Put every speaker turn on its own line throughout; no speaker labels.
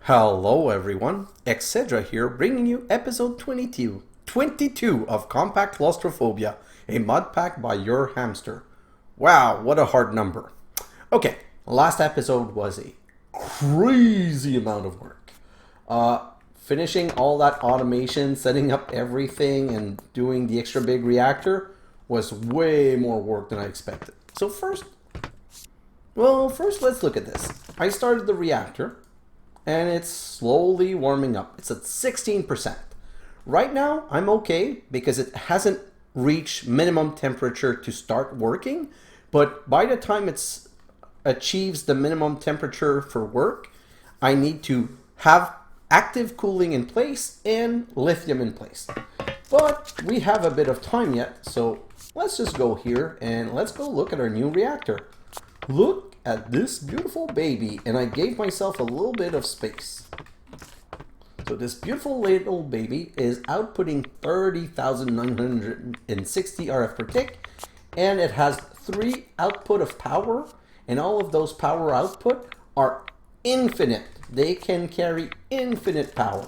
Hello everyone, xHedra here, bringing you episode 22 of Compact Claustrophobia, a Modpack by your hamster. Wow, what a hard number. Okay, last episode was a crazy amount of work. Finishing all that automation, setting up everything, and doing the extra big reactor was way more work than I expected. So first let's look at this. I started the reactor, and it's slowly warming up. It's at 16%. Right now, I'm okay because it hasn't reached minimum temperature to start working, but by the time it achieves the minimum temperature for work, I need to have active cooling in place and lithium in place. But we have a bit of time yet, so let's just go here and let's go look at our new reactor. Look at this beautiful baby, and I gave myself a little bit of space. So this beautiful little baby is outputting 30,960 RF per tick, and it has 3 output of power, and all of those power output are infinite. They can carry infinite power.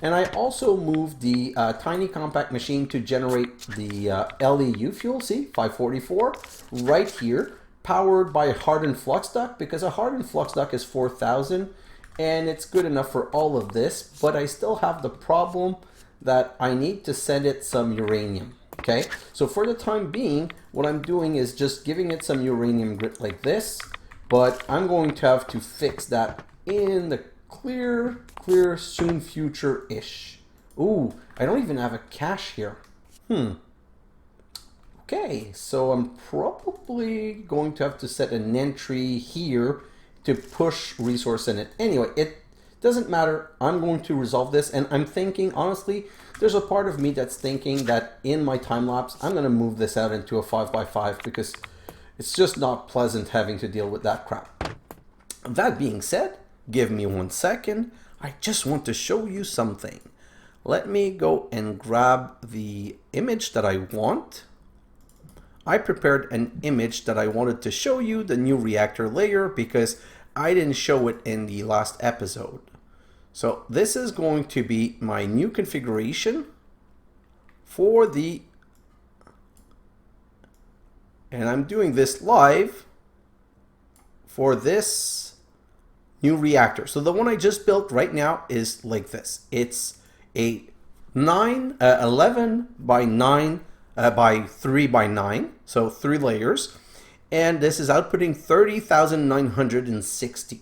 And I also moved the tiny compact machine to generate the LEU fuel, see, 544, right here, powered by a hardened flux duct, because a hardened flux duct is 4,000 and it's good enough for all of this, but I still have the problem that I need to send it some uranium. Okay, so for the time being, what I'm doing is just giving it some uranium grit like this, but I'm going to have to fix that in the clear soon future-ish. Ooh, I don't even have a cache here. Okay, so I'm probably going to have to set an entry here to push resource in it. Anyway, it doesn't matter. I'm going to resolve this, and I'm thinking, honestly, there's a part of me that's thinking that in my time lapse, I'm going to move this out into a 5x5 because it's just not pleasant having to deal with that crap. That being said, give me 1 second. I just want to show you something. Let me go and grab the image that I want. I prepared an image that I wanted to show you, the new reactor layer, because I didn't show it in the last episode. So this is going to be my new configuration for the, and I'm doing this live for this new reactor. So the one I just built right now is like this. It's a 11 by 9 by 3 by 9, so 3 layers, and this is outputting 30,960.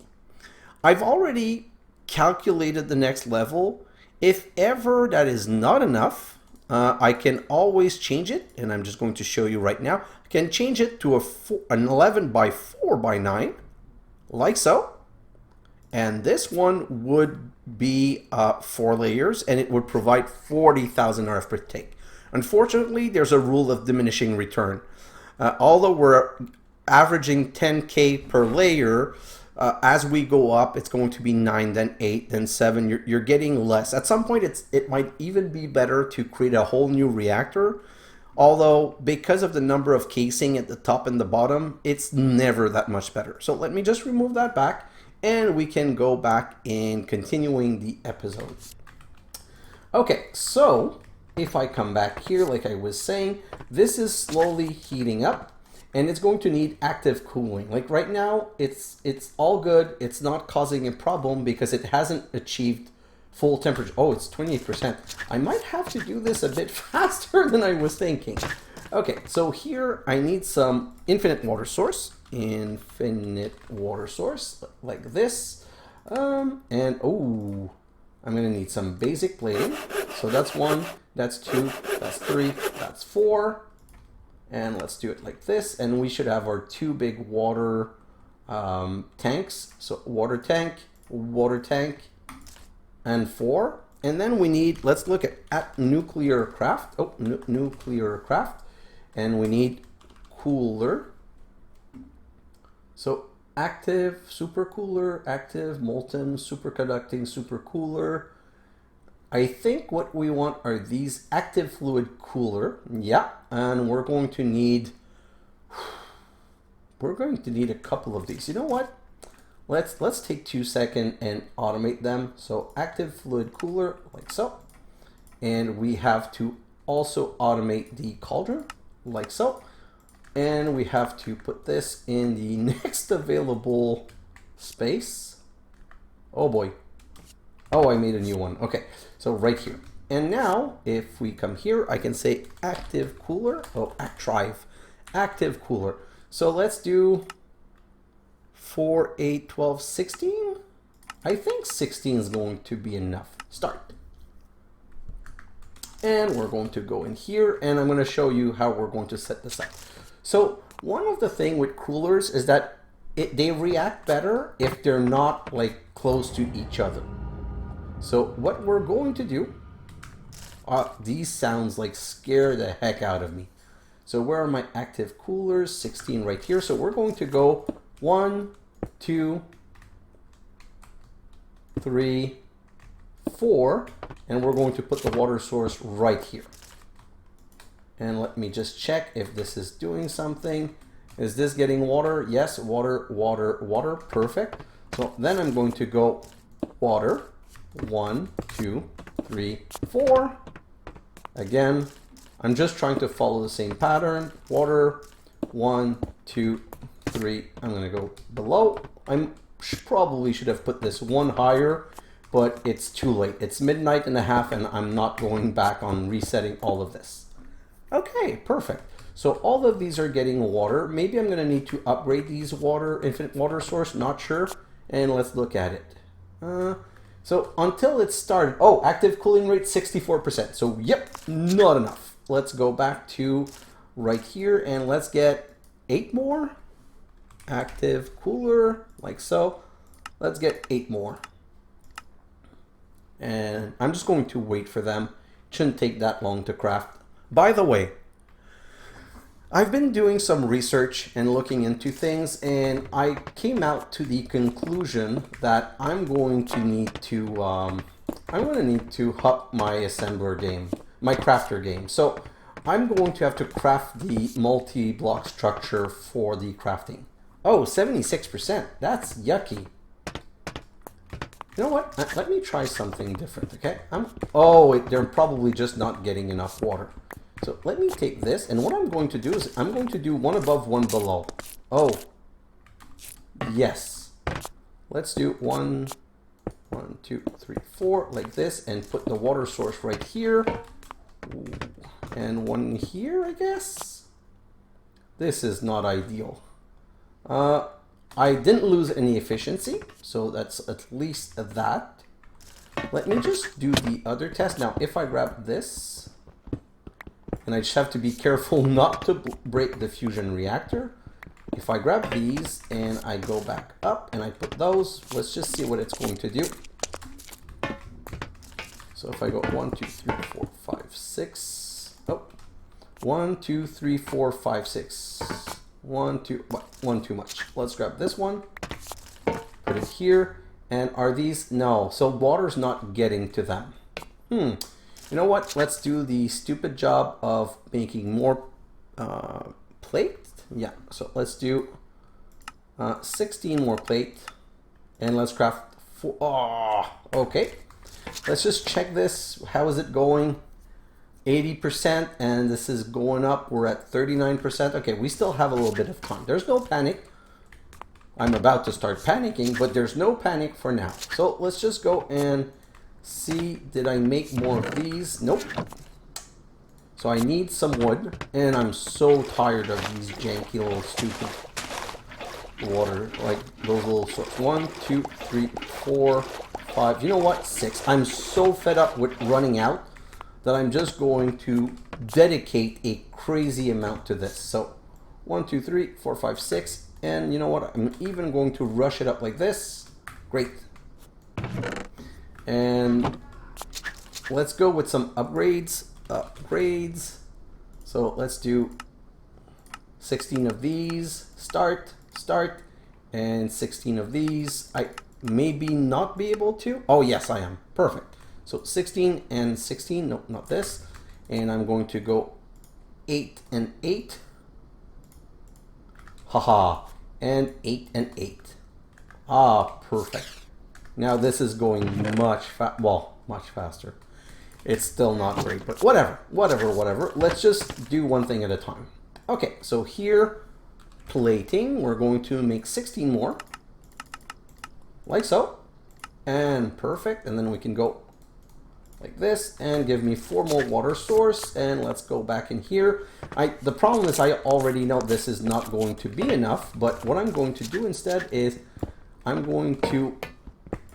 I've already calculated the next level. If ever that is not enough, I can always change it, and I'm just going to show you right now. I can change it to an 11 by 4 by 9, like so, and this one would be 4 layers, and it would provide 40,000 RF per tick. Unfortunately, there's a rule of diminishing return. Although we're averaging 10K per layer, as we go up, it's going to be 9, then 8, then 7. You're getting less. At some point, it might even be better to create a whole new reactor. Although, because of the number of casing at the top and the bottom, it's never that much better. So let me just remove that back, and we can go back in continuing the episode. Okay, so if I come back here, like I was saying, this is slowly heating up, and it's going to need active cooling. Like right now, it's all good. It's not causing a problem because it hasn't achieved full temperature. Oh, it's 28%. I might have to do this a bit faster than I was thinking. Okay, so here I need some infinite water source. Infinite water source, like this. And oh, I'm gonna need some basic plating. So that's 1, that's 2, that's 3, that's 4. And let's do it like this. And we should have our 2 big water tanks. So water tank, and 4. And then we need, let's look at nuclear craft. Oh, nuclear craft. And we need cooler. So active supercooler, active molten superconducting supercooler. I think what we want are these active fluid cooler. Yeah, and we're going to need a couple of these. You know what? let's take 2 seconds and automate them. So active fluid cooler, like so. And we have to also automate the cauldron, like so. And we have to put this in the next available space. Oh boy. Oh, I made a new one. Okay, so right here. And now, if we come here, I can say active cooler. Oh, active cooler. So let's do 4, 8, 12, 16. I think 16 is going to be enough. Start. And we're going to go in here, and I'm going to show you how we're going to set this up. So one of the thing with coolers is that they react better if they're not like close to each other. So what we're going to do, these sounds like scare the heck out of me. So where are my active coolers? 16 right here. So we're going to go 1, 2, 3, 4, and we're going to put the water source right here. And let me just check if this is doing something. Is this getting water? Yes, water, water, water. Perfect. So then I'm going to go water. 1, 2, 3, 4. Again, I'm just trying to follow the same pattern. Water. 1, 2, 3. I'm going to go below. Probably should have put this one higher, but it's too late. It's midnight and a half, and I'm not going back on resetting all of this. Okay, perfect. So all of these are getting water. Maybe I'm going to need to upgrade these infinite water source, not sure. And let's look at it. So until it started, oh, active cooling rate 64%. So yep, not enough. Let's go back to right here and let's get 8 more. Active cooler, like so. Let's get 8 more. And I'm just going to wait for them. Shouldn't take that long to craft. By the way, I've been doing some research and looking into things, and I came out to the conclusion that I'm going to need to up my assembler game, my crafter game. So I'm going to have to craft the multi-block structure for the crafting. Oh, 76%. That's yucky. You know what? Let me try something different, okay? They're probably just not getting enough water. So let me take this, and what I'm going to do is I'm going to do one above, one below. Oh, yes. Let's do 1, 2, 3, 4, like this, and put the water source right here. And one here, I guess. This is not ideal. I didn't lose any efficiency, so that's at least that. Let me just do the other test. Now, if I grab this, and I just have to be careful not to break the fusion reactor. If I grab these and I go back up and I put those, let's just see what it's going to do. So if I go 1, 2, 3, 4, 5, 6. Oh, 1, 2, 3, 4, 5, 6. 1, 2, one too much. Let's grab this one, put it here, and are these? No, so water's not getting to them. You know what? Let's do the stupid job of making more plate. Yeah, so let's do 16 more plate, and let's craft 4. Oh, okay. Let's just check this. How is it going? 80%, and this is going up. We're at 39%. Okay, we still have a little bit of time. There's no panic. I'm about to start panicking, but there's no panic for now. So let's just go and see, did I make more of these? Nope. So I need some wood, and I'm so tired of these janky little stupid water, like those little sorts. 1, 2, 3, 4, 5. You know what? 6. I'm so fed up with running out that I'm just going to dedicate a crazy amount to this. So 1, 2, 3, 4, 5, 6. And you know what? I'm even going to rush it up like this. Great. And let's go with some upgrades. So let's do 16 of these. Start. And 16 of these. I maybe not be able to. Oh, yes, I am. Perfect. So 16 and 16. No, not this. And I'm going to go 8 and 8. Haha. And 8 and 8. Ah, perfect. Now this is going much faster. It's still not great, but whatever. Let's just do one thing at a time. Okay, so here, plating, we're going to make 16 more, like so, and perfect. And then we can go like this and give me 4 more water source, and let's go back in here. The problem is I already know this is not going to be enough, but what I'm going to do instead is I'm going to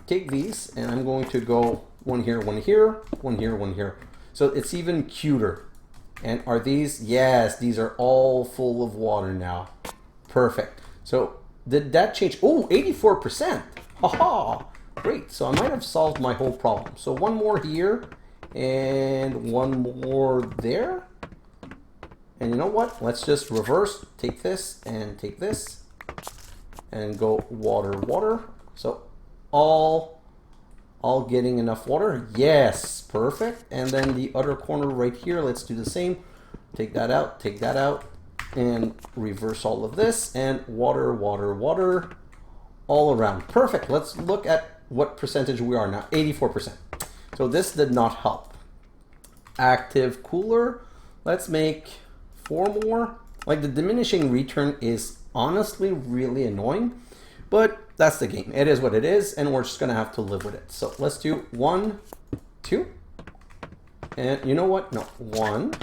take these and I'm going to go one here, one here, one here, one here. So it's even cuter. And are these? Yes, these are all full of water now. Perfect. So did that change? Oh, 84%. Haha. Great. So I might have solved my whole problem. So one more here and one more there. And you know what? Let's just reverse. Take this and take this and go water, water. So all getting enough water. Yes, perfect. And then the other corner right here, let's do the same. Take that out, and reverse all of this, and water, water, water, all around. Perfect. Let's look at what percentage we are now. 84%. So this did not help. Active cooler. Let's make 4 more. Like, the diminishing return is honestly really annoying, but that's the game. It is what it is, and we're just gonna have to live with it. So let's do 1, 2, and you know what? No, 1.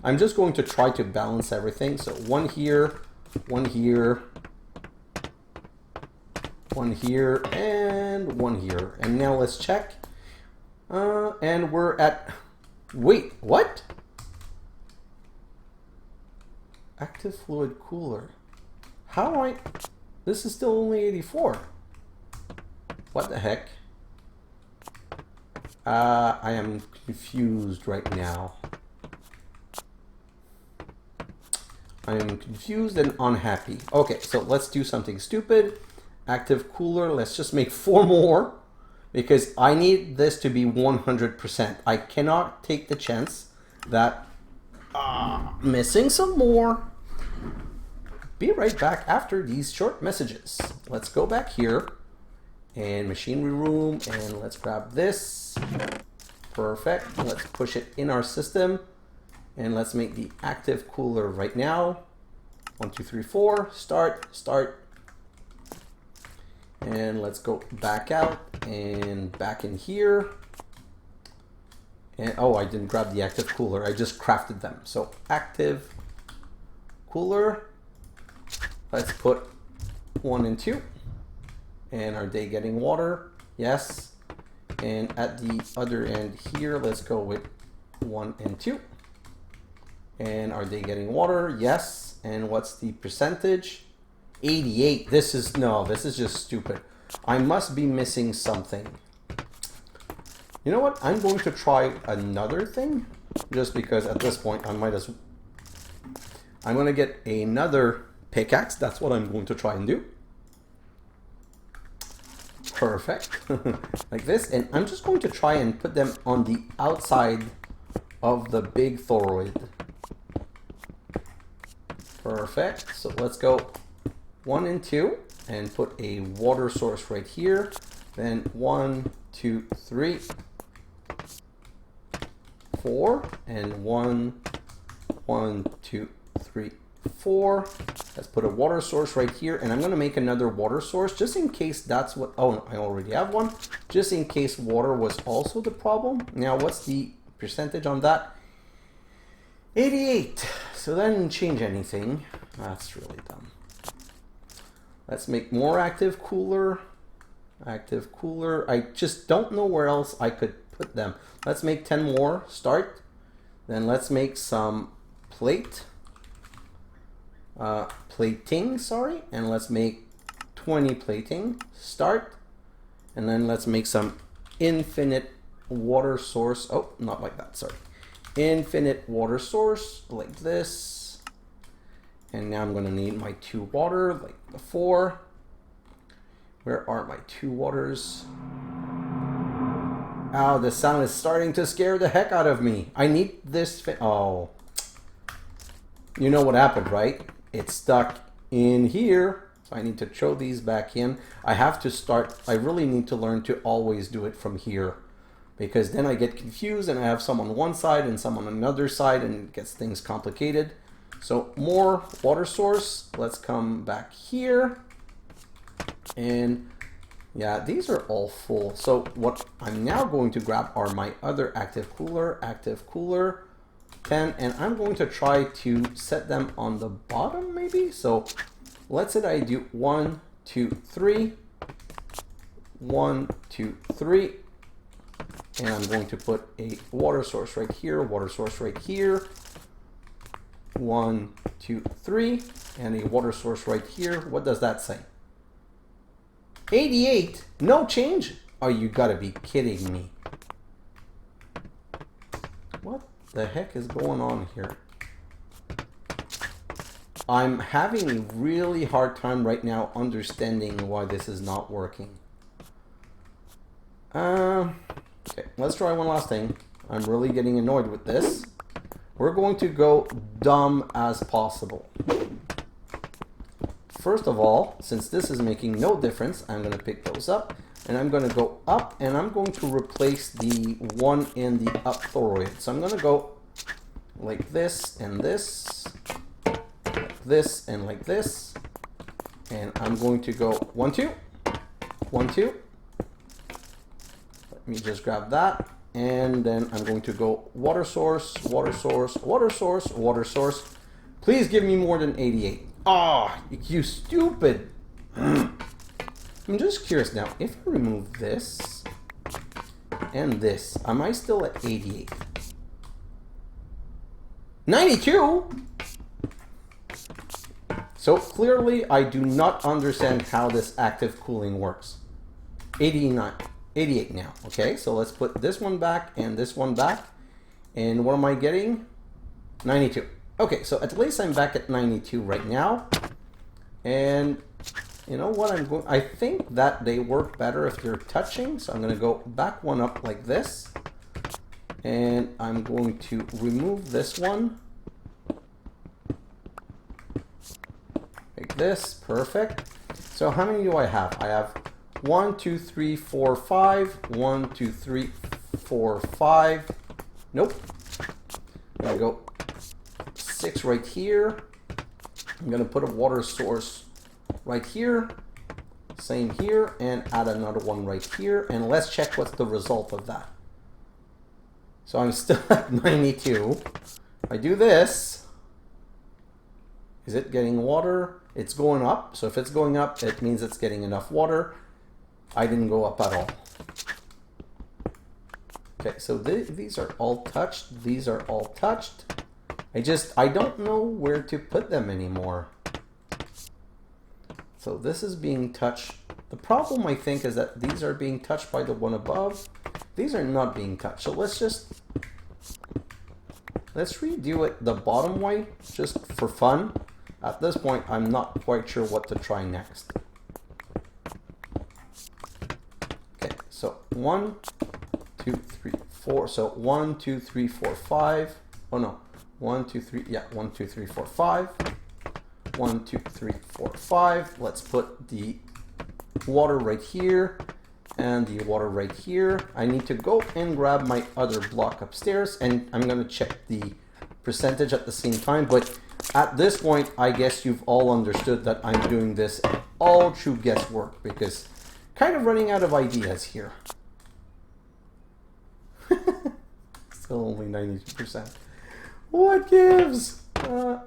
I'm just going to try to balance everything. So 1 here, 1 here, 1 here, and 1 here. And now let's check. And we're at, wait, what? Active fluid cooler. How this is still only 84. What the heck? I am confused right now. I am confused and unhappy. Okay, so let's do something stupid. Active cooler, let's just make 4 more because I need this to be 100%. I cannot take the chance that missing some more. Be right back after these short messages. Let's go back here and machinery room, and let's grab this. Perfect. Let's push it in our system, and let's make the active cooler right now. 1, 2, 3, 4. Start. And let's go back out and back in here. And oh, I didn't grab the active cooler. I just crafted them. So active cooler. Let's put 1 and 2. And are they getting water? Yes. And at the other end here, let's go with 1 and 2. And are they getting water? Yes. And what's the percentage? 88. This is just stupid. I must be missing something. You know what? I'm going to try another thing, just because at this point I might as well. I'm going to get another pickaxe. That's what I'm going to try and do. Perfect. Like this. And I'm just going to try and put them on the outside of the big toroid. Perfect. So let's go 1 and 2 and put a water source right here. Then 1, 2, 3, 4, and 1, 2, 3, 4. Let's put a water source right here, and I'm going to make another water source just in case that's what. Oh, no, I already have one. Just in case water was also the problem. Now, what's the percentage on that? 88. So that didn't change anything. That's really dumb. Let's make more active cooler. Active cooler. I just don't know where else I could put them. Let's make 10 more. Start. Then let's make some plating, sorry. And let's make 20 plating. Start. And then let's make some infinite water source. Oh, not like that, sorry. Infinite water source like this. And now I'm going to need my 2 water like before. Where are my 2 waters? Ow, the sound is starting to scare the heck out of me. I need this. Oh. You know what happened, right? It's stuck in here. So I need to throw these back in. I have to start, I really need to learn to always do it from here, because then I get confused and I have some on one side and some on another side and it gets things complicated. So more water source. Let's come back here. And yeah, these are all full. So what I'm now going to grab are my other active cooler, 10, and I'm going to try to set them on the bottom maybe. So let's say that I do 1, 2, 3, 1, 2, 3, and I'm going to put a water source right here, water source right here, 1, 2, 3, and a water source right here. What does that say? 88, no change? Oh, you gotta be kidding me. What the heck is going on here? I'm having a really hard time right now understanding why this is not working. Okay, let's try one last thing. I'm really getting annoyed with this. We're going to go dumb as possible. First of all, since this is making no difference, I'm going to pick those up and I'm going to go up and I'm going to replace the one in the up toroid. So I'm going to go like this and this, like this and like this, and I'm going to go 1, 2, 1, 2. Let me just grab that, and then I'm going to go water source, water source, water source, water source. Please give me more than 88. Ah, oh, you stupid. I'm just curious now, if I remove this and this, am I still at 88? 92? So clearly I do not understand how this active cooling works. 89, 88 now. Okay, so let's put this one back and this one back. And what am I getting? 92. Okay, so at least I'm back at 92 right now. And you know what, I think that they work better if they're touching. So I'm gonna go back one up like this. And I'm going to remove this one. Like this, perfect. So how many do I have? I have 1, 2, 3, 4, 5. 1, 2, 3, 4, 5. Nope. I'm gonna go 6 right here. I'm gonna put a water source right here. Same here, and add another one right here. And let's check what's the result of that. So I'm still at 92. If I do this, is it getting water? It's going up. So if it's going up, it means it's getting enough water. I didn't go up at all. Okay, so these are all touched. These are all touched. I don't know where to put them anymore. So this is being touched. The problem, I think, is that these are being touched by the one above. These are not being touched. So let's redo it the bottom way, just for fun. At this point, I'm not quite sure what to try next. Okay, so 1, 2, 3, 4. So 1, 2, 3, 4, 5. Oh no, 1, 2, 3. Yeah, 1, 2, 3, 4, 5. 1, 2, 3, 4, 5. Let's put the water right here and the water right here. I need to go and grab my other block upstairs, and I'm going to check the percentage at the same time. But at this point, I guess you've all understood that I'm doing this all through guesswork, because kind of running out of ideas here. Still only 92%. What gives?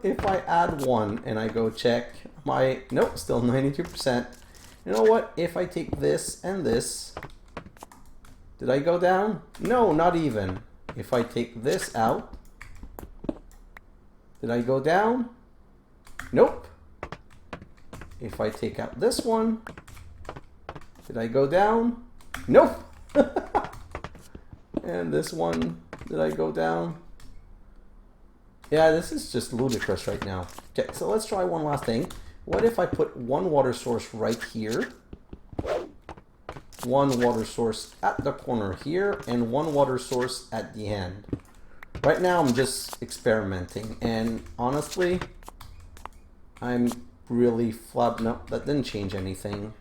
If I add 1 and I go check my, nope, still 92%. You know what? If I take this and this, did I go down? No, not even. If I take this out, did I go down? Nope. If I take out this one, did I go down? Nope. And this one, did I go down? Yeah, this is just ludicrous right now. Okay, so let's try one last thing. What if I put one water source right here, one water source at the corner here, and one water source at the end? Right now I'm just experimenting, and honestly, I'm really flub. No, that didn't change anything.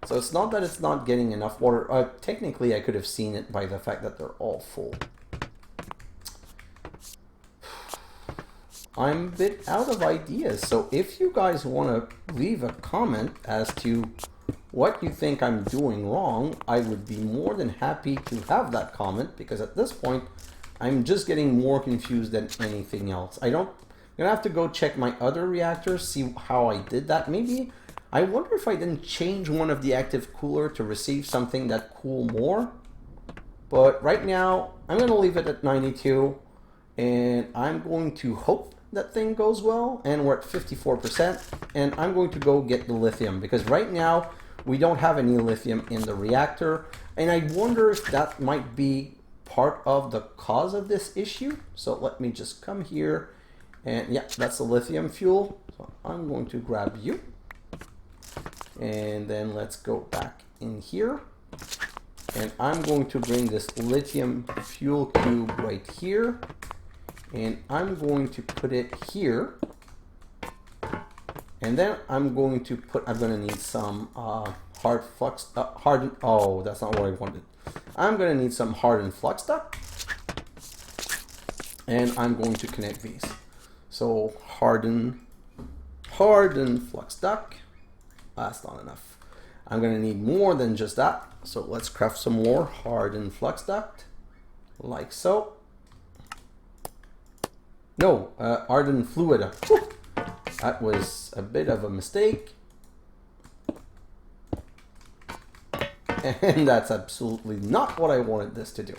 So it's not that it's not getting enough water. Technically, I could have seen it by the fact that they're all full. I'm a bit out of ideas. So if you guys want to leave a comment as to what you think I'm doing wrong, I would be more than happy to have that comment, because at this point, I'm just getting more confused than anything else. I'm gonna have to go check my other reactors, see how I did that. Maybe, I wonder if I didn't change one of the active cooler to receive something that cool more. But right now, I'm gonna leave it at 92, and I'm going to hope that thing goes well, and we're at 54%, and I'm going to go get the lithium, because right now, we don't have any lithium in the reactor, and I wonder if that might be part of the cause of this issue. So let me just come here, and yeah, that's the lithium fuel. So I'm going to grab you, and then let's go back in here, and I'm going to bring this lithium fuel cube right here, and I'm going to put it here, and then I'm going to need some hard flux, hardened, oh, that's not what I wanted. I'm going to need some hardened flux duct, and I'm going to connect these. So hardened flux duct, that's not enough. I'm going to need more than just that. So let's craft some more hardened flux duct, like so. No, hardened fluid. Whew. That was a bit of a mistake. And that's absolutely not what I wanted this to do.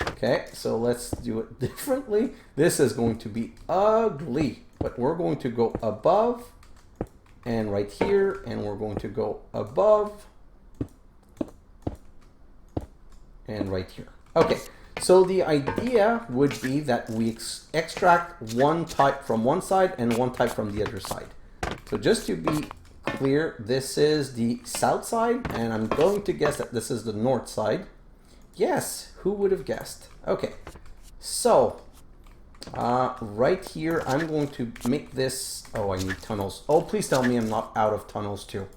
Okay, so let's do it differently. This is going to be ugly, but we're going to go above and right here, and we're going to go above and right here. Okay, so the idea would be that we extract one type from one side and one type from the other side. So just to be clear, this is the south side, and I'm going to guess that this is the north side. Yes, who would have guessed? Okay, so right here, I'm going to make this, oh, I need tunnels. Oh, please tell me I'm not out of tunnels too.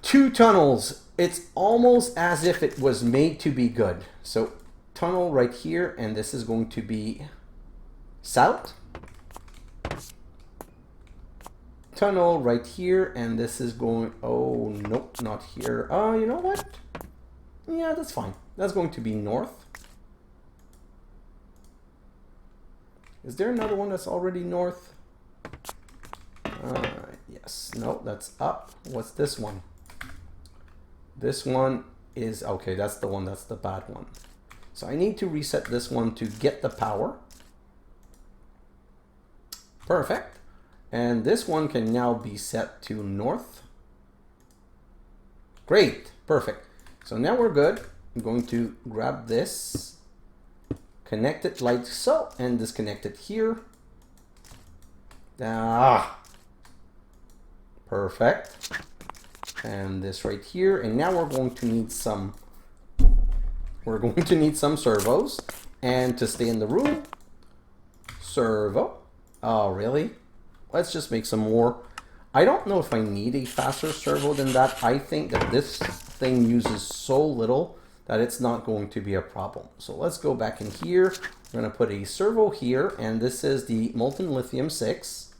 2 tunnels. It's almost as if it was made to be good. So tunnel right here, and this is going to be south. Tunnel right here, and this is going, oh, nope, not here. Oh, you know what? Yeah, that's fine. That's going to be north. Is there another one that's already north? Yes, no, that's up. What's this one? This one is, okay, that's the one, that's the bad one. So I need to reset this one to get the power. Perfect. And this one can now be set to north. Great, perfect. So now we're good. I'm going to grab this, connect it like so, and disconnect it here. Perfect. And this right here, and now we're going to need some servos. And to stay in the room, servo. Oh, really? Let's just make some more. I don't know if I need a faster servo than that. I think that this thing uses so little that it's not going to be a problem. So let's go back in here. We're going to put a servo here, and this is the molten lithium 6.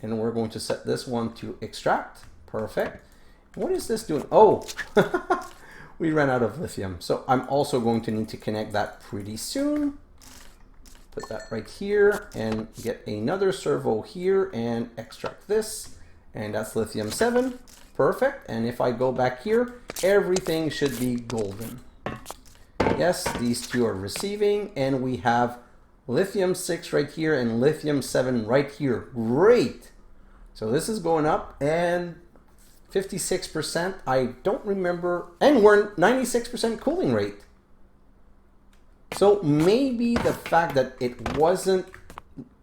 And we're going to set this one to extract. Perfect. What is this doing? Oh, we ran out of lithium. So I'm also going to need to connect that pretty soon. Put that right here and get another servo here and extract this. And that's lithium 7. Perfect. And if I go back here, everything should be golden. Yes, these two are receiving, and we have lithium 6 right here and lithium 7 right here. Great. So this is going up, and 56%, I don't remember, and we're 96% cooling rate. So maybe the fact that it wasn't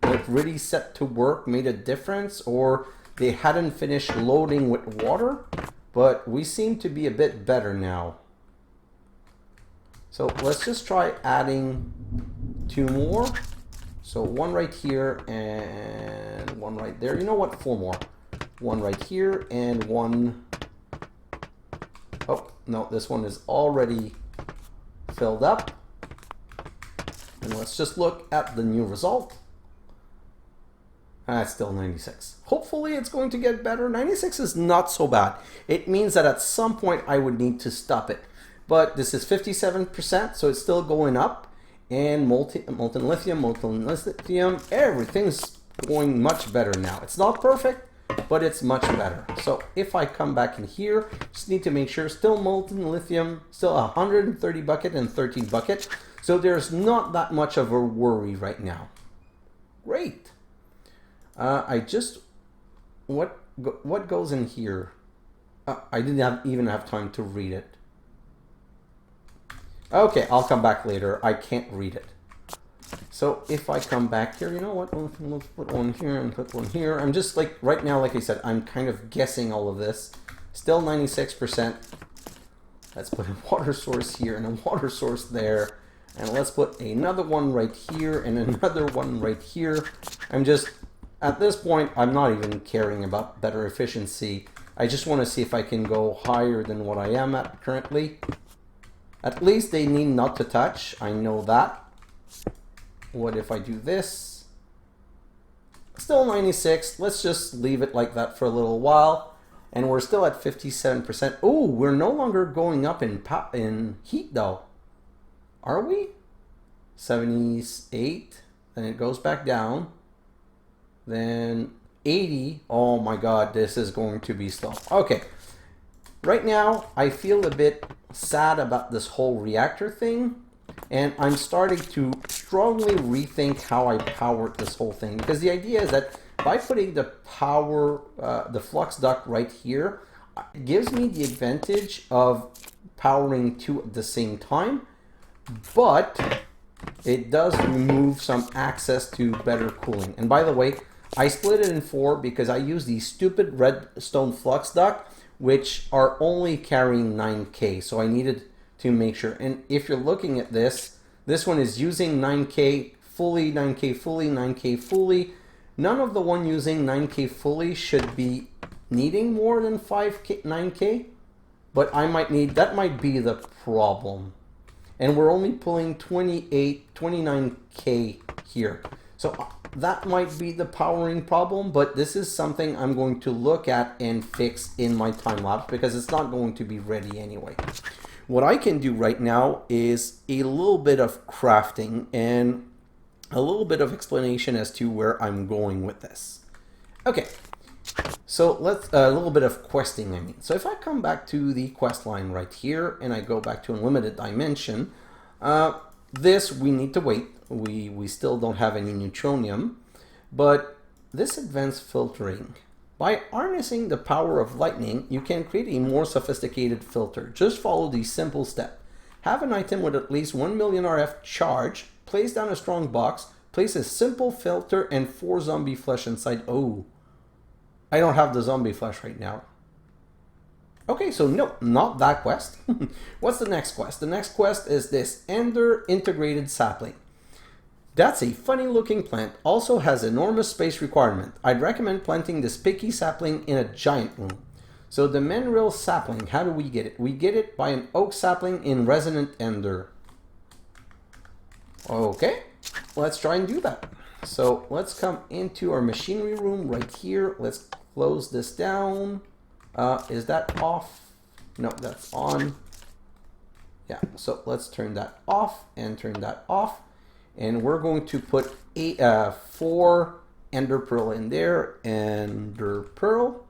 like really set to work made a difference, or they hadn't finished loading with water, but we seem to be a bit better now. So let's just try adding 2 more. So one right here and one right there. You know what? 4 more. One right here and one. Oh, no, this one is already filled up. And let's just look at the new result. It's still 96. Hopefully it's going to get better. 96 is not so bad. It means that at some point I would need to stop it. But this is 57%, so it's still going up. And molten lithium, everything's going much better now. It's not perfect, but it's much better. So if I come back in here, just need to make sure still molten lithium, still 130 bucket and 13 bucket. So there's not that much of a worry right now. Great. What goes in here? I didn't even have time to read it. Okay, I'll come back later. I can't read it. So if I come back here, you know what? Let's put one here and put one here. I'm just like, right now, like I said, I'm kind of guessing all of this. Still 96%. Let's put a water source here and a water source there. And let's put another one right here and another one right here. I'm just, at this point, I'm not even caring about better efficiency. I just want to see if I can go higher than what I am at currently. At least they need not to touch. I know that. What if I do this? Still 96. Let's just leave it like that for a little while. And we're still at 57%. Oh, we're no longer going up in heat though. Are we? 78. Then it goes back down. Then 80. Oh my God, this is going to be slow. Okay. Right now, I feel a bit sad about this whole reactor thing. And I'm starting to strongly rethink how I powered this whole thing. Because the idea is that by putting the the flux duct right here, it gives me the advantage of powering 2 at the same time. But it does remove some access to better cooling. And by the way, I split it in 4 because I use these stupid redstone flux duct, which are only carrying 9K. So I needed to make sure. And if you're looking at this, this one is using 9K fully, 9K fully, 9K fully. None of the one using 9K fully should be needing more than 9K, but I might need, that might be the problem. And we're only pulling 29K here. So that might be the powering problem, but this is something I'm going to look at and fix in my time lapse because it's not going to be ready anyway. What I can do right now is a little bit of crafting and a little bit of explanation as to where I'm going with this. Okay, so let's a little bit of questing, I mean. So if I come back to the quest line right here and I go back to unlimited dimension, this we need to wait. We still don't have any neutronium, but this advanced filtering, by harnessing the power of lightning, you can create a more sophisticated filter. Just follow the simple step. Have an item with at least 1 million RF charge, place down a strong box, place a simple filter and 4 zombie flesh inside. Oh, I don't have the zombie flesh right now. Okay, so no, not that quest. What's the next quest? The next quest is this Ender integrated sapling. That's a funny looking plant, also has enormous space requirement. I'd recommend planting this picky sapling in a giant room. So the mineral sapling, how do we get it? We get it by an oak sapling in resonant ender. Okay, let's try and do that. So let's come into our machinery room right here. Let's close this down. Is that off? No, that's on. Yeah, so let's turn that off and turn that off. And we're going to put 4 ender pearl in there. Ender pearl.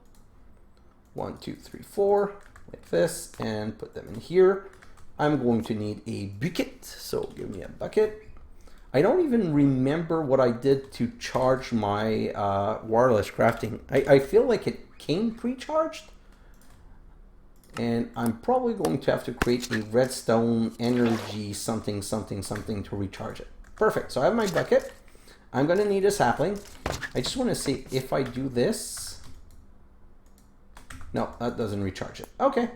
1, 2, 3, 4. Like this. And put them in here. I'm going to need a bucket. So give me a bucket. I don't even remember what I did to charge my wireless crafting. I feel like it came pre-charged. And I'm probably going to have to create a redstone energy something to recharge it. Perfect. So I have my bucket. I'm going to need a sapling. I just want to see if I do this. No, that doesn't recharge it. Okay.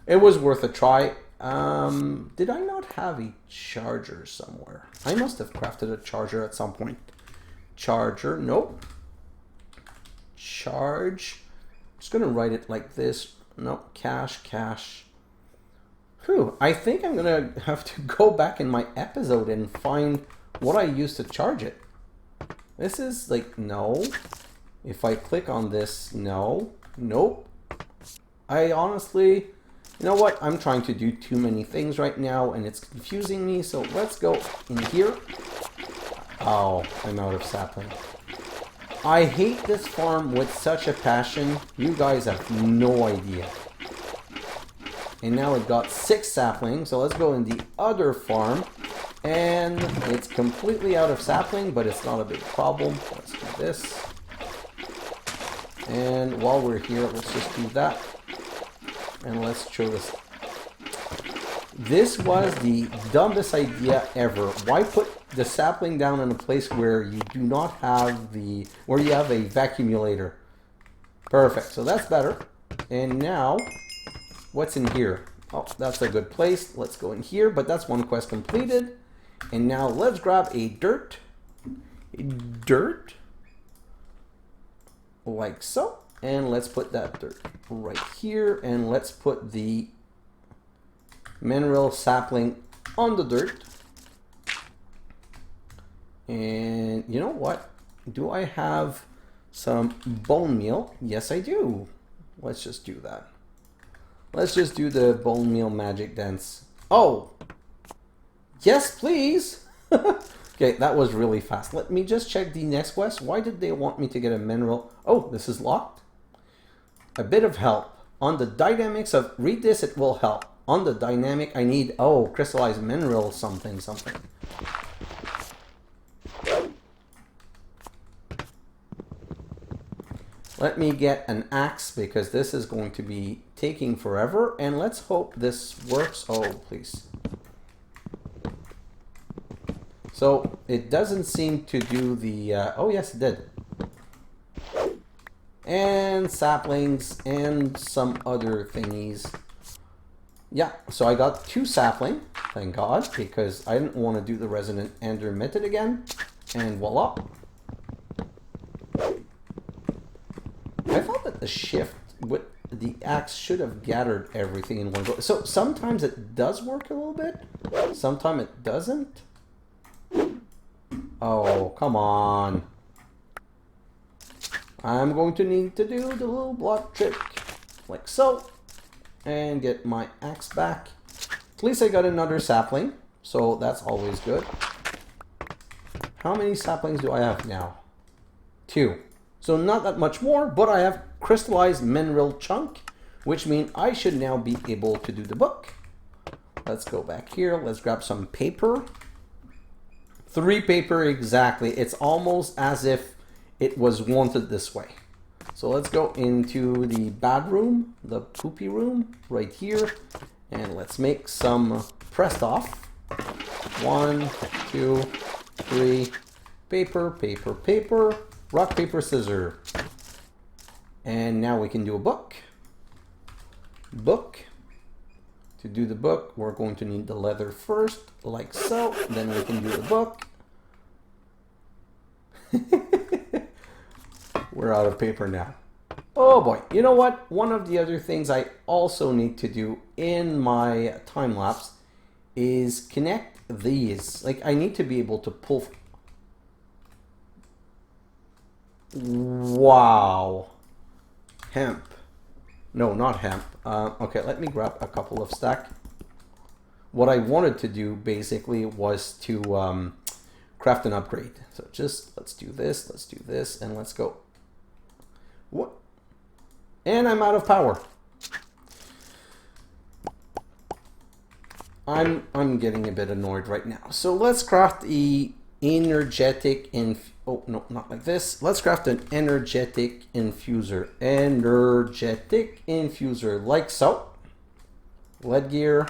It was worth a try. Did I not have a charger somewhere? I must have crafted a charger at some point. charger. Nope. Charge. I'm just gonna write it like this. No, cache. Whew, I think I'm gonna have to go back in my episode and find what I used to charge it. This is like, no. If I click on this, no. Nope. I honestly, you know what? I'm trying to do too many things right now and it's confusing me. So let's go in here. Oh, I'm out of sapling. I hate this farm with such a passion. You guys have no idea. And now it got 6 saplings. So let's go in the other farm. And it's completely out of sapling, but it's not a big problem. Let's do this. And while we're here, let's just do that. And let's show this. This was the dumbest idea ever. Why put the sapling down in a place where you do not have the, where you have a vacuumulator? Perfect, so that's better. And now, what's in here? Oh, that's a good place. Let's go in here, but that's one quest completed. And now let's grab a dirt. Like so. And let's put that dirt right here. And let's put the mineral sapling on the dirt. And you know what? Do I have some bone meal? Yes, I do. Let's just do that. Let's just do the bone meal magic dance. Oh, yes, please. Okay, that was really fast. Let me just check the next quest. Why did they want me to get a mineral? Oh, this is locked. A bit of help. On the dynamics of, read this, it will help. On the dynamic, I need, oh, crystallized mineral something. Let me get an axe because this is going to be taking forever. And let's hope this works. Oh, please. So it doesn't seem to do the, oh yes, it did. And saplings and some other thingies. Yeah, so I got 2 sapling, thank God, because I didn't want to do the resonant ender method again. And voila. I thought that the shift with the axe should have gathered everything in one go. So sometimes it does work a little bit, sometimes it doesn't. Oh, come on. I'm going to need to do the little block trick, like so, and get my axe back. At least I got another sapling, so that's always good. How many saplings do I have now? 2. So not that much more, but I have crystallized mineral chunk, which means I should now be able to do the book. Let's go back here. Let's grab some paper. 3 paper exactly. It's almost as if it was wanted this way. So let's go into the bad room, the poopy room right here. And let's make some pressed off. 1, 2, 3. Paper. Rock, paper, scissors. And now we can do a book. To do the book, we're going to need the leather first, like so. Then we can do the book. We're out of paper now. Oh boy, you know what? One of the other things I also need to do in my time lapse is connect these. Like I need to be able to pull. Wow. Hemp. No, not hemp. Okay, let me grab a couple of stack. What I wanted to do basically was to craft an upgrade. So just let's do this, and let's go. What? And I'm out of power. I'm getting a bit annoyed right now. So let's craft the energetic oh no, not like this. Let's craft an energetic infuser. Like so. Lead gear.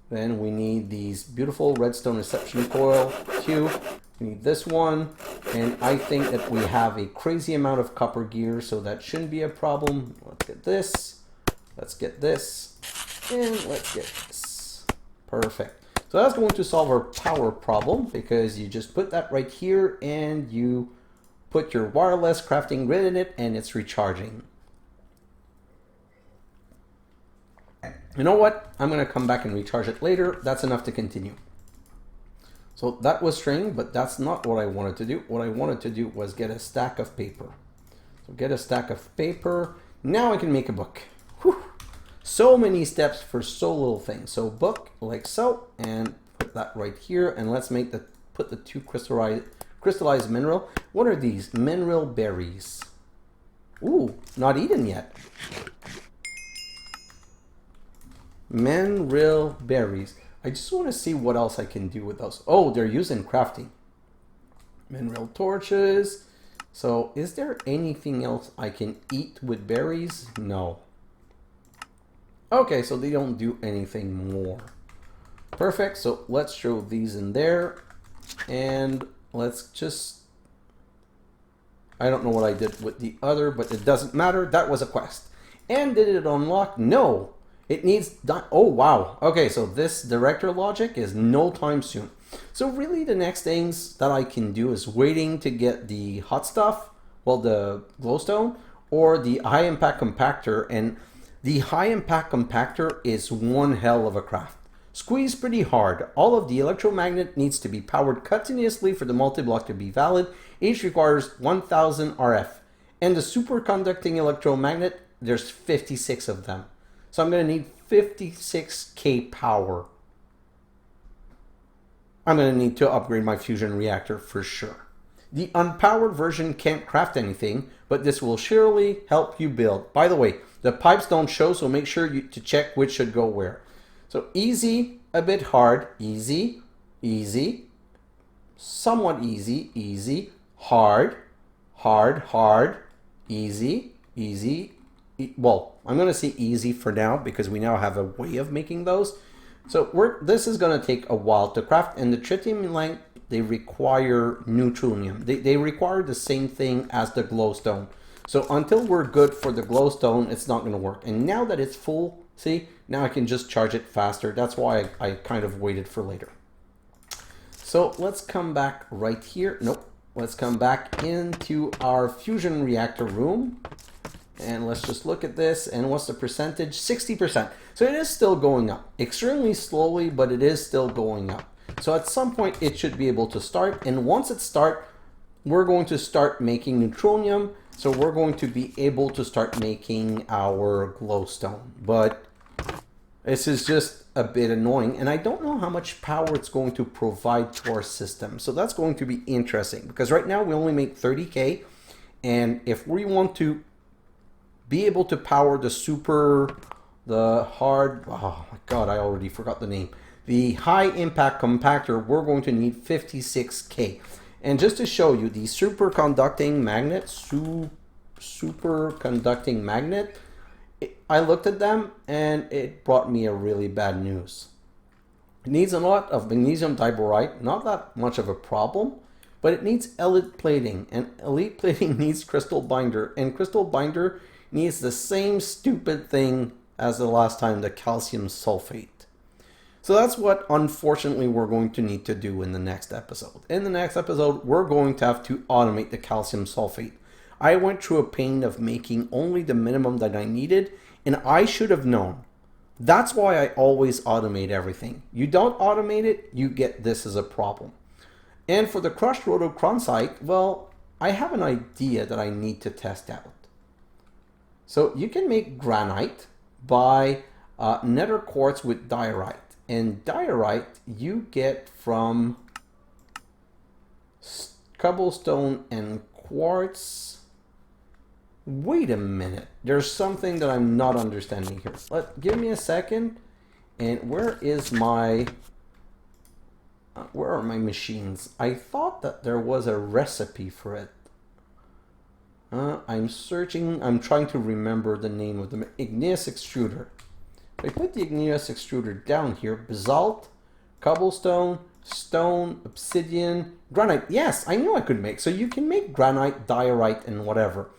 Then we need these beautiful redstone reception coil. 2. We need this one. And I think that we have a crazy amount of copper gear, so that shouldn't be a problem. Let's get this. Let's get this. And let's get this. Perfect. So that's going to solve our power problem, because you just put that right here and you put your wireless crafting grid in it and it's recharging. You know what? I'm going to come back and recharge it later. That's enough to continue. So that was string, but that's not what I wanted to do. What I wanted to do was get a stack of paper. So get a stack of paper. Now I can make a book. Whew. So many steps for so little things. So book like so, and put that right here. And let's put the two crystallized mineral. What are these? Mineral berries. Ooh, not eaten yet. Mineral berries. I just want to see what else I can do with those. Oh, they're used in crafting. Mineral torches. So is there anything else I can eat with berries? No. Okay, so they don't do anything more. Perfect. So let's throw these in there. And let's just... I don't know what I did with the other, but it doesn't matter. That was a quest. And did it unlock? No. It needs... Oh, wow. Okay, so this director logic is no time soon. So really the next things that I can do is waiting to get the hot stuff, well, the glowstone, or the high impact compactor. And the high impact compactor is one hell of a craft. Squeeze pretty hard. All of the electromagnet needs to be powered continuously for the multi-block to be valid. Each requires 1000 RF. And the superconducting electromagnet, there's 56 of them. So I'm going to need 56K power. I'm going to need to upgrade my fusion reactor for sure. The unpowered version can't craft anything, but this will surely help you build. By the way, the pipes don't show, so make sure to check which should go where. So easy, a bit hard, easy, easy, somewhat easy, easy, hard, hard, hard, easy, easy. Well, I'm going to say easy for now because we now have a way of making those. So this is going to take a while to craft, and the tritium length, they require neutronium. They require the same thing as the glowstone. So until we're good for the glowstone, it's not going to work. And now that it's full, see, now I can just charge it faster. That's why I kind of waited for later. So let's come back right here. Nope. Let's come back into our fusion reactor room. And let's just look at this. And what's the percentage? 60%. So it is still going up. Extremely slowly, but it is still going up. So at some point, it should be able to start. And once it starts, we're going to start making neutronium. So we're going to be able to start making our glowstone. But this is just a bit annoying. And I don't know how much power it's going to provide to our system. So that's going to be interesting. Because right now, we only make 30K. And if we want to be able to power the hard, oh my god, I already forgot the name. The high impact compactor, we're going to need 56K. And just to show you, the superconducting magnet, superconducting magnet, I looked at them and it brought me a really bad news. It needs a lot of magnesium diborite, not that much of a problem, but it needs elite plating, and elite plating needs crystal binder, and crystal binder needs the same stupid thing as the last time, the calcium sulfate. So that's what, unfortunately, we're going to need to do in the next episode. In the next episode, we're going to have to automate the calcium sulfate. I went through a pain of making only the minimum that I needed, and I should have known. That's why I always automate everything. You don't automate it, you get this as a problem. And for the crushed rhodochrosite, well, I have an idea that I need to test out. So you can make granite by nether quartz with diorite. And diorite you get from cobblestone and quartz. Wait a minute. There's something that I'm not understanding here. Give me a second. And where is my... where are my machines? I thought that there was a recipe for it. I'm searching. I'm trying to remember the name of the igneous extruder. If I put the igneous extruder down here, basalt, cobblestone, stone, obsidian, granite. Yes, I knew I could make. So you can make granite, diorite, and whatever.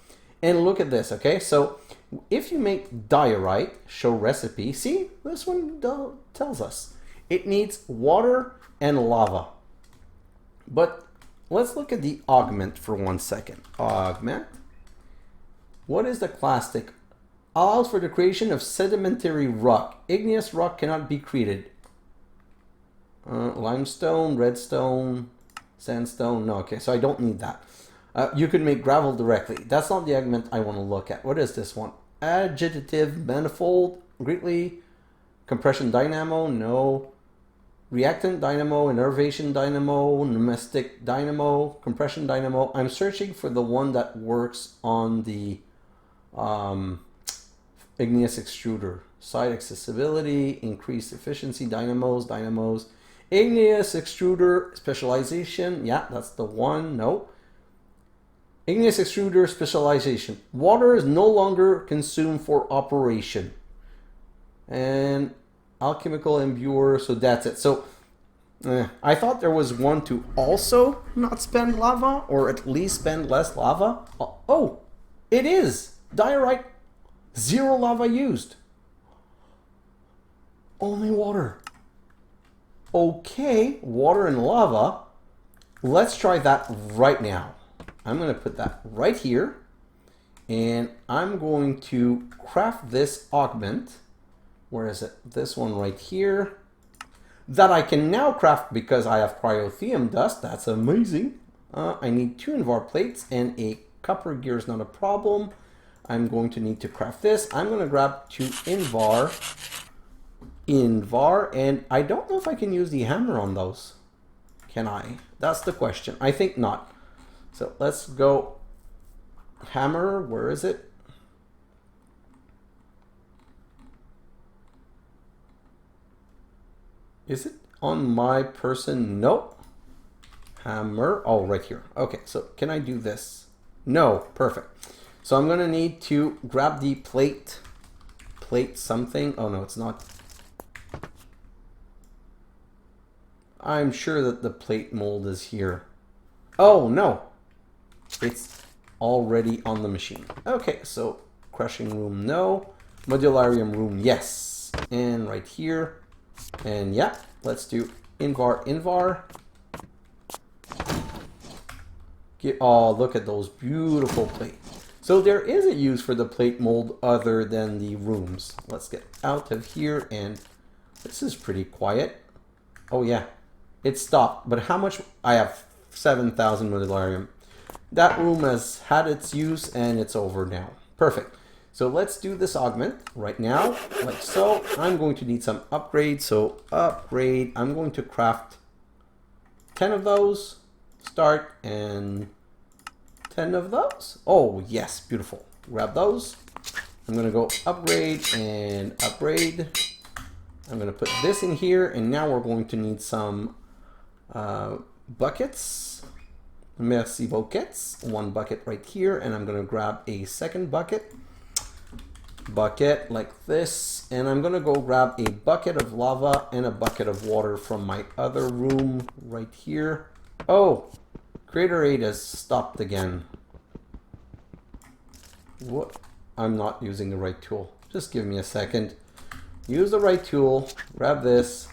And look at this, okay? So if you make diorite, show recipe. See, this one tells us. It needs water and lava. But let's look at the augment for 1 second. Augment. What is the clastic? Allows for the creation of sedimentary rock. Igneous rock cannot be created. Limestone, redstone, sandstone. No, okay, so I don't need that. You can make gravel directly. That's not the augment I want to look at. What is this one? Additive manifold, greatly. Compression dynamo, no. Reactant dynamo, innervation dynamo, pneumatic dynamo, compression dynamo. I'm searching for the one that works on the igneous extruder. Side accessibility, increased efficiency, dynamos. Igneous extruder specialization. Yeah, that's the one. No. Igneous extruder specialization. Water is no longer consumed for operation. And alchemical imbuer, so that's it. So I thought there was one to also not spend lava, or at least spend less lava. Oh, it is. Diorite, 0 lava used. Only water. Okay, water and lava. Let's try that right now. I'm going to put that right here. And I'm going to craft this augment. Where is it? This one right here. That I can now craft because I have cryothium dust. That's amazing. I need 2 invar plates and a copper gear is not a problem. I'm going to need to craft this. I'm going to grab 2 invar, and I don't know if I can use the hammer on those. Can I? That's the question. I think not. So let's go hammer. Where is it? Is it on my person? Nope. Hammer. Oh, right here. Okay, so can I do this? No. Perfect. So I'm going to need to grab the plate. Plate something. Oh, no, it's not. I'm sure that the plate mold is here. Oh, no. It's already on the machine. Okay, so crushing room, no. Modularium room, yes. And right here. And yeah, let's do invar. Oh, look at those beautiful plates. So there is a use for the plate mold other than the rooms. Let's get out of here, and this is pretty quiet. Oh yeah, it stopped. But how much? I have 7,000 modularium. That room has had its use and it's over now. Perfect. So let's do this augment right now, like so. I'm going to need some upgrades. So upgrade, I'm going to craft 10 of those, start, and 10 of those. Oh yes, beautiful. Grab those. I'm gonna go upgrade and upgrade. I'm gonna put this in here, and now we're going to need some buckets. Merci buckets. 1 bucket right here, and I'm gonna grab a second bucket like this, and I'm gonna go grab a bucket of lava and a bucket of water from my other room right here. Oh, Creator 8 has stopped again. What? I'm not using the right tool. Just give me a second. Use the right tool, grab this,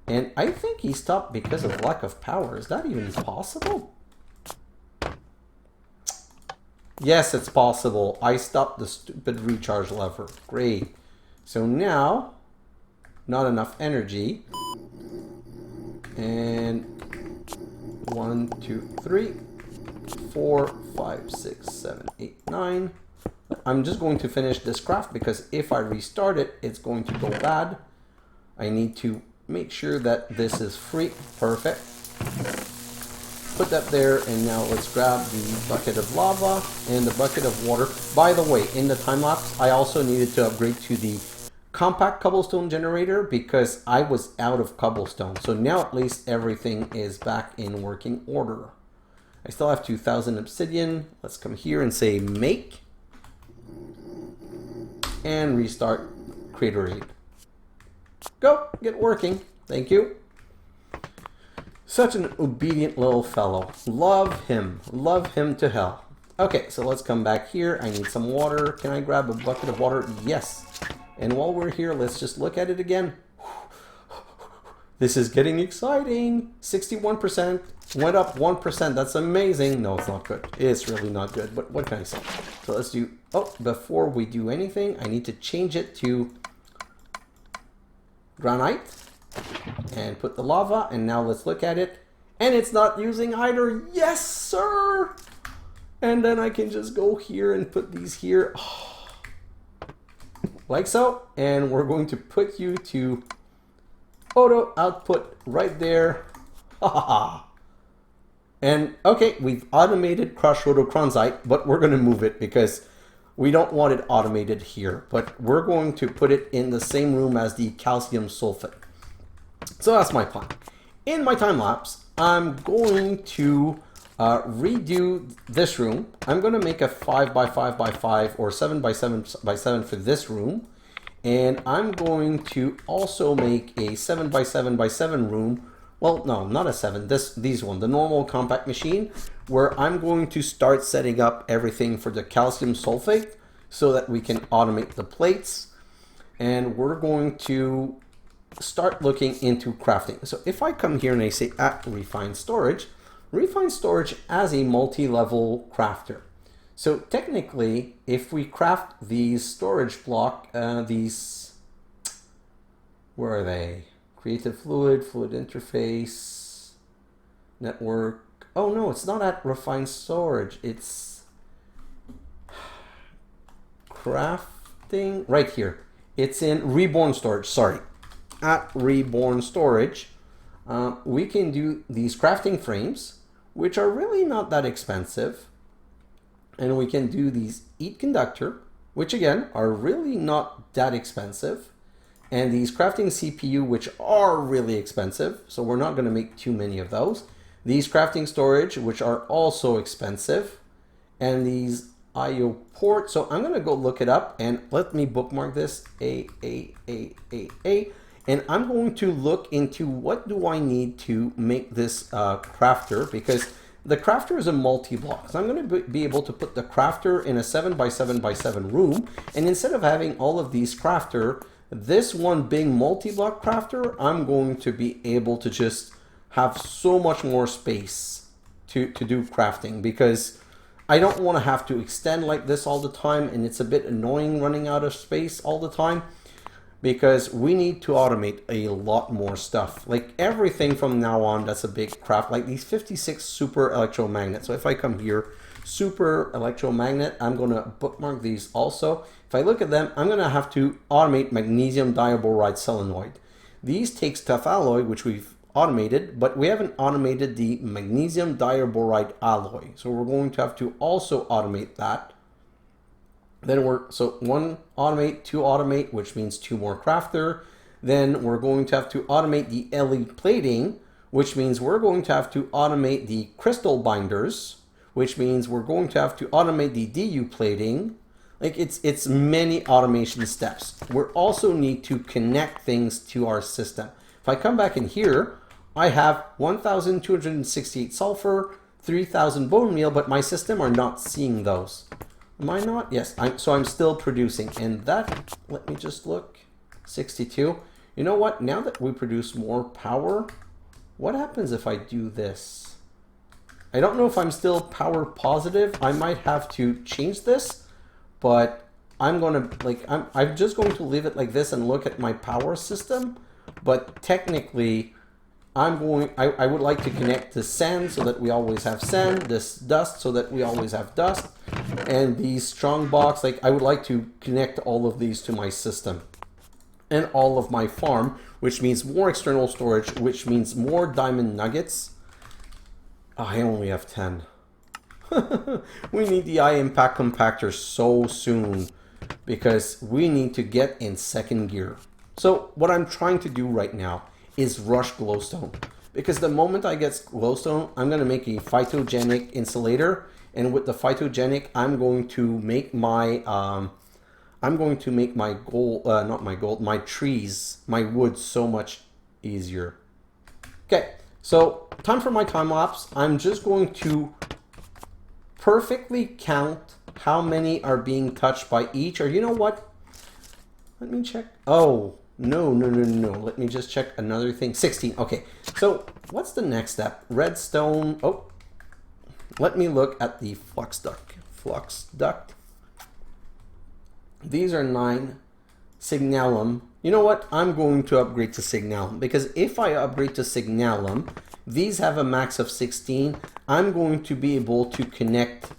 and I think he stopped because of lack of power. Is that even possible? Yes, it's possible. I stopped the stupid recharge lever. Great. So now, not enough energy. And 1, 2, 3, 4, 5, 6, 7, 8, 9. I'm just going to finish this craft because if I restart it, it's going to go bad. I need to make sure that this is free. Perfect. Put that there, and now let's grab the bucket of lava and the bucket of water. By the way, in the time lapse, I also needed to upgrade to the compact cobblestone generator because I was out of cobblestone. So now at least everything is back in working order. I still have 2,000 obsidian. Let's come here and say make and restart Creator 8. Go, get working. Thank you. Such an obedient little fellow. Love him to hell. Okay, so let's come back here. I need some water. Can I grab a bucket of water? Yes. And while we're here, let's just look at it again. This is getting exciting. 61%, went up 1%. That's amazing. No, it's not good. It's really not good, but what can I say? So let's do, oh, before we do anything, I need to change it to granite and put the lava. And now let's look at it. And it's not using either. Yes, sir. And then I can just go here and put these here. Oh, like so. And we're going to put you to auto output right there. And okay, we've automated crushed rhodochrosite, but we're going to move it because we don't want it automated here. But we're going to put it in the same room as the calcium sulfate. So that's my plan. In my time lapse, I'm going to redo this room. I'm going to make a 5 by 5 by 5 or 7 by 7 by 7 for this room. And I'm going to also make a 7 by 7 by 7 room. Well, no, not a 7. These one, the normal compact machine, where I'm going to start setting up everything for the calcium sulfate so that we can automate the plates. And we're going to start looking into crafting. So if I come here and I say at Refined Storage as a multi-level crafter. So technically, if we craft these storage block, these, where are they? Creative fluid, fluid interface, network. Oh no, it's not at Refined Storage. It's crafting right here. It's in Reborn Storage, sorry. At Reborn Storage, we can do these crafting frames, which are really not that expensive. And we can do these heat conductor, which again are really not that expensive. And these crafting CPU, which are really expensive. So we're not going to make too many of those. These crafting storage, which are also expensive. And these IO port. So I'm going to go look it up and let me bookmark this. And I'm going to look into what do I need to make this crafter, because the crafter is a multi-block. So I'm going to be able to put the crafter in a 7 by 7 by 7 room. And instead of having all of these crafter, this one big multi-block crafter, I'm going to be able to just have so much more space to do crafting, because I don't want to have to extend like this all the time. And it's a bit annoying running out of space all the time, because we need to automate a lot more stuff. Like everything from now on, that's a big craft, like these 56 super electromagnets. So if I come here, super electromagnet, I'm gonna bookmark these also. If I look at them, I'm gonna have to automate magnesium diboride solenoid. These takes tough alloy, which we've automated, but we haven't automated the magnesium diboride alloy. So we're going to have to also automate that. Then so 1 automate, 2 automate, which means 2 more crafter. Then we're going to have to automate the LE plating, which means we're going to have to automate the crystal binders, which means we're going to have to automate the DU plating. Like it's many automation steps. We also need to connect things to our system. If I come back in here, I have 1,268 sulfur, 3,000 bone meal, but my system are not seeing those. Am I not? Yes, so I'm still producing. And that, let me just look, 62. You know what? Now that we produce more power, what happens if I do this? I don't know if I'm still power positive. I might have to change this, but I'm going to, like, I'm just going to leave it like this and look at my power system. But technically, I would like to connect the sand so that we always have sand, this dust so that we always have dust, and these strong box, like I would like to connect all of these to my system and all of my farm, which means more external storage, which means more diamond nuggets. Oh, I only have 10. We need the high impact compactor so soon because we need to get in second gear. So what I'm trying to do right now is rush glowstone, because the moment I get glowstone, I'm going to make a phytogenic insulator, and with the phytogenic, I'm going to make my my trees, my wood so much easier. Okay, so time for my time lapse. I'm just going to perfectly count how many are being touched by each, or you know what? Let me check. Oh, No. Let me just check another thing. 16. Okay. So what's the next step? Redstone. Oh, let me look at the flux duct. Flux duct. These are 9. Signalum. You know what? I'm going to upgrade to Signalum, because if I upgrade to Signalum, these have a max of 16. I'm going to be able to connect.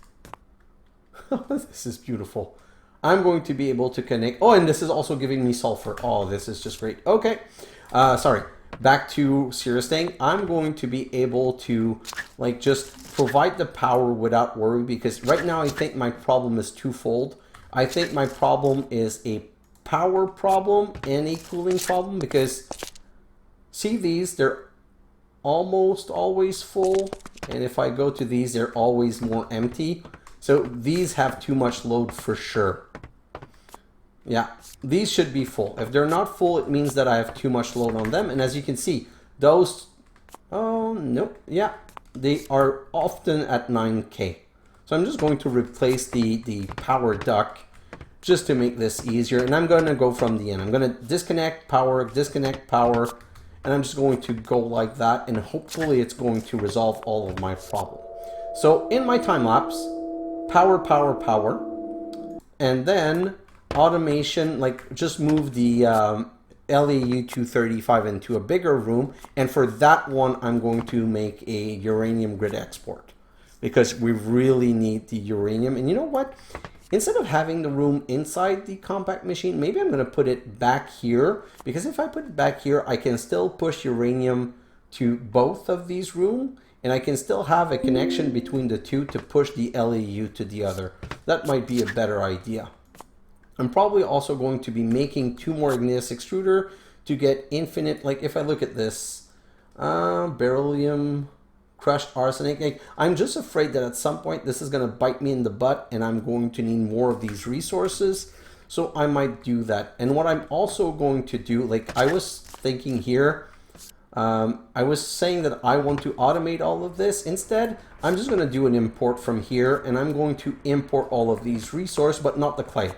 This is beautiful. I'm going to be able to connect. Oh, and this is also giving me sulfur. Oh, this is just great. Okay. Sorry. Back to serious thing. I'm going to be able to like just provide the power without worry, because right now I think my problem is twofold. I think my problem is a power problem and a cooling problem, because see these, they're almost always full, and if I go to these, they're always more empty. So these have too much load for sure. Yeah, these should be full. If they're not full, it means that I have too much load on them. And as you can see, those, oh nope, yeah, they are often at 9K. So I'm just going to replace the power duct just to make this easier. And I'm going to go from the end. I'm going to disconnect power, and I'm just going to go like that. And hopefully it's going to resolve all of my problem. So in my time lapse, power, and then automation, like just move the LE2235 into a bigger room. And for that one, I'm going to make a uranium grid export, because we really need the uranium. And you know what? Instead of having the room inside the compact machine, maybe I'm going to put it back here, because if I put it back here, I can still push uranium to both of these rooms, and I can still have a connection between the two to push the LEU to the other. That might be a better idea. I'm probably also going to be making 2 more igneous extruder to get infinite, like if I look at this, beryllium, crushed arsenic. Like, I'm just afraid that at some point this is going to bite me in the butt and I'm going to need more of these resources. So I might do that. And what I'm also going to do, like I was thinking here, I was saying that I want to automate all of this. Instead, I'm just going to do an import from here, and I'm going to import all of these resources, but not the clay.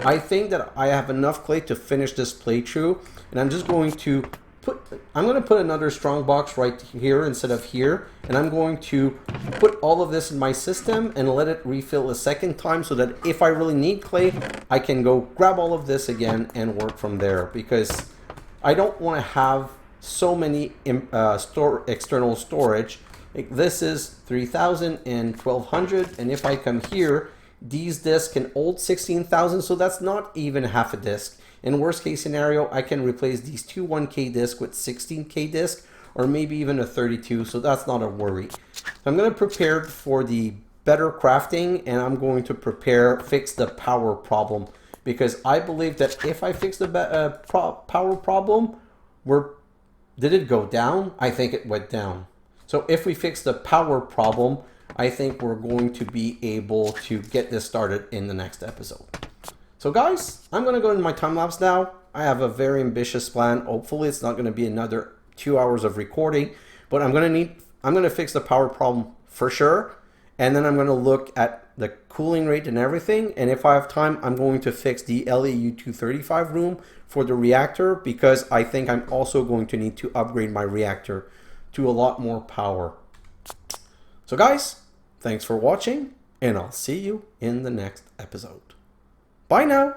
I think that I have enough clay to finish this playthrough, and I'm just going to put another strong box right here instead of here, and I'm going to put all of this in my system and let it refill a second time, so that if I really need clay, I can go grab all of this again and work from there, because I don't want to have so many external storage. Like this is 3000 and 1200, and if I come here, these disks can hold 16,000, so that's not even half a disk. In worst case scenario, I can replace these two 1K disks with 16K disks, or maybe even a 32, so that's not a worry. So I'm going to prepare for the better crafting, and I'm going to fix the power problem, because I believe that if I fix the power problem, did it go down? I think it went down. So if we fix the power problem, I think we're going to be able to get this started in the next episode. So guys, I'm going to go into my time lapse now. I have a very ambitious plan. Hopefully it's not going to be another 2 hours of recording, but I'm going to fix the power problem for sure. And then I'm going to look at the cooling rate and everything. And if I have time, I'm going to fix the LEU235 room for the reactor, because I think I'm also going to need to upgrade my reactor to a lot more power. So guys, thanks for watching, and I'll see you in the next episode. Bye now.